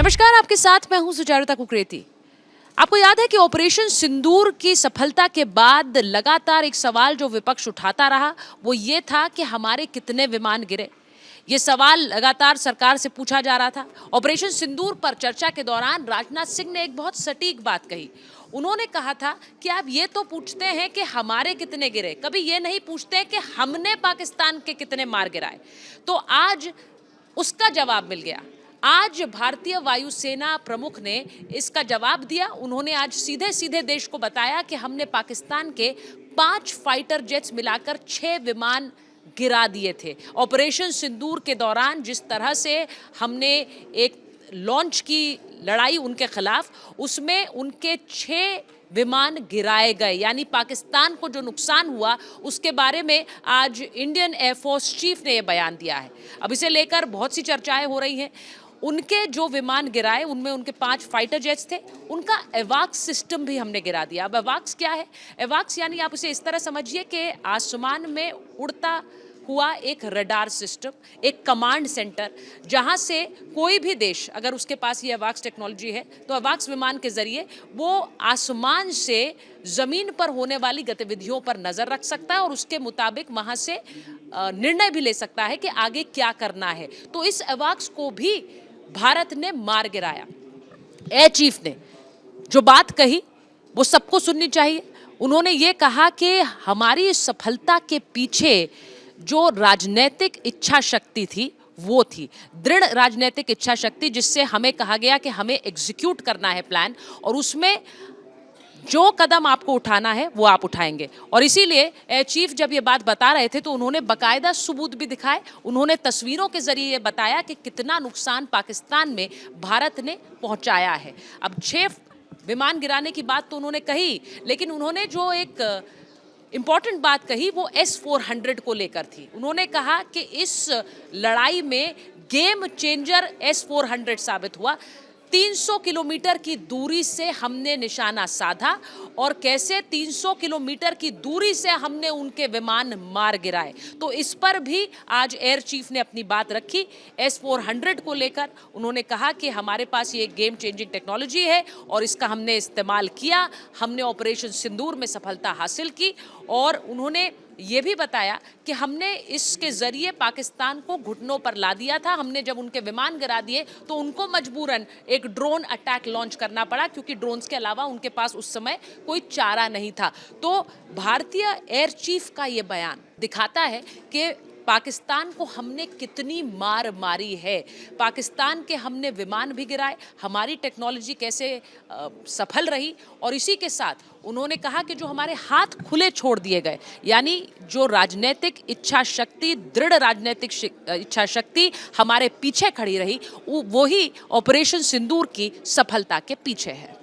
नमस्कार, आपके साथ मैं हूं सुचारुता कुकरेती। आपको याद है कि ऑपरेशन सिंदूर की सफलता के बाद लगातार एक सवाल जो विपक्ष उठाता रहा वो ये था कि हमारे कितने विमान गिरे। ये सवाल लगातार सरकार से पूछा जा रहा था। ऑपरेशन सिंदूर पर चर्चा के दौरान राजनाथ सिंह ने एक बहुत सटीक बात कही। उन्होंने कहा था कि आप ये तो पूछते हैं कि हमारे कितने गिरे, कभी ये नहीं पूछते कि हमने पाकिस्तान के कितने मार गिराए। तो आज उसका जवाब मिल गया। आज भारतीय वायुसेना प्रमुख ने इसका जवाब दिया। उन्होंने आज सीधे सीधे देश को बताया कि हमने पाकिस्तान के 5 फाइटर जेट्स मिलाकर 6 विमान गिरा दिए थे। ऑपरेशन सिंदूर के दौरान जिस तरह से हमने एक लॉन्च की लड़ाई उनके खिलाफ, उसमें उनके 6 विमान गिराए गए, यानी पाकिस्तान को जो नुकसान हुआ उसके बारे में आज इंडियन एयरफोर्स चीफ ने यह बयान दिया है। अब इसे लेकर बहुत सी चर्चाएं हो रही हैं। उनके जो विमान गिराए उनमें उनके 5 फाइटर जेट्स थे, उनका एवाक्स सिस्टम भी हमने गिरा दिया। अब एवाक्स क्या है? एवाक्स यानी आप उसे इस तरह समझिए कि आसमान में उड़ता हुआ एक रडार सिस्टम, एक कमांड सेंटर, जहां से कोई भी देश अगर उसके पास ये एवाक्स टेक्नोलॉजी है तो एवाक्स विमान के जरिए वो आसमान से ज़मीन पर होने वाली गतिविधियों पर नज़र रख सकता है और उसके मुताबिक वहां से निर्णय भी ले सकता है कि आगे क्या करना है। तो इस एवाक्स को भी भारत ने मार गिराया। एयर चीफ ने जो बात कही वो सबको सुननी चाहिए। उन्होंने ये कहा कि हमारी इस सफलता के पीछे जो राजनीतिक इच्छा शक्ति थी वो थी, दृढ़ राजनीतिक इच्छा शक्ति, जिससे हमें कहा गया कि हमें एग्जीक्यूट करना है प्लान और उसमें जो कदम आपको उठाना है वो आप उठाएंगे। और इसीलिए एयर चीफ जब ये बात बता रहे थे तो उन्होंने बाकायदा सबूत भी दिखाए। उन्होंने तस्वीरों के जरिए ये बताया कि कितना नुकसान पाकिस्तान में भारत ने पहुंचाया है। अब 6 विमान गिराने की बात तो उन्होंने कही, लेकिन उन्होंने जो एक इम्पॉर्टेंट बात कही वो S-400 को लेकर थी। उन्होंने कहा कि इस लड़ाई में गेम चेंजर S-400 साबित हुआ। 300 किलोमीटर की दूरी से हमने निशाना साधा और कैसे 300 किलोमीटर की दूरी से हमने उनके विमान मार गिराए। तो इस पर भी आज एयर चीफ ने अपनी बात रखी। S-400 को लेकर उन्होंने कहा कि हमारे पास ये गेम चेंजिंग टेक्नोलॉजी है और इसका हमने इस्तेमाल किया, हमने ऑपरेशन सिंदूर में सफलता हासिल की। और उन्होंने ये भी बताया कि हमने इसके ज़रिए पाकिस्तान को घुटनों पर ला दिया था। हमने जब उनके विमान गिरा दिए तो उनको मजबूरन एक ड्रोन अटैक लॉन्च करना पड़ा, क्योंकि ड्रोन्स के अलावा उनके पास उस समय कोई चारा नहीं था। तो भारतीय एयर चीफ का ये बयान दिखाता है कि पाकिस्तान को हमने कितनी मार मारी है। पाकिस्तान के हमने विमान भी गिराए, हमारी टेक्नोलॉजी कैसे सफल रही। और इसी के साथ उन्होंने कहा कि जो हमारे हाथ खुले छोड़ दिए गए, यानी जो राजनीतिक इच्छा शक्ति, दृढ़ राजनीतिक इच्छा शक्ति हमारे पीछे खड़ी रही, वही ऑपरेशन सिंदूर की सफलता के पीछे है।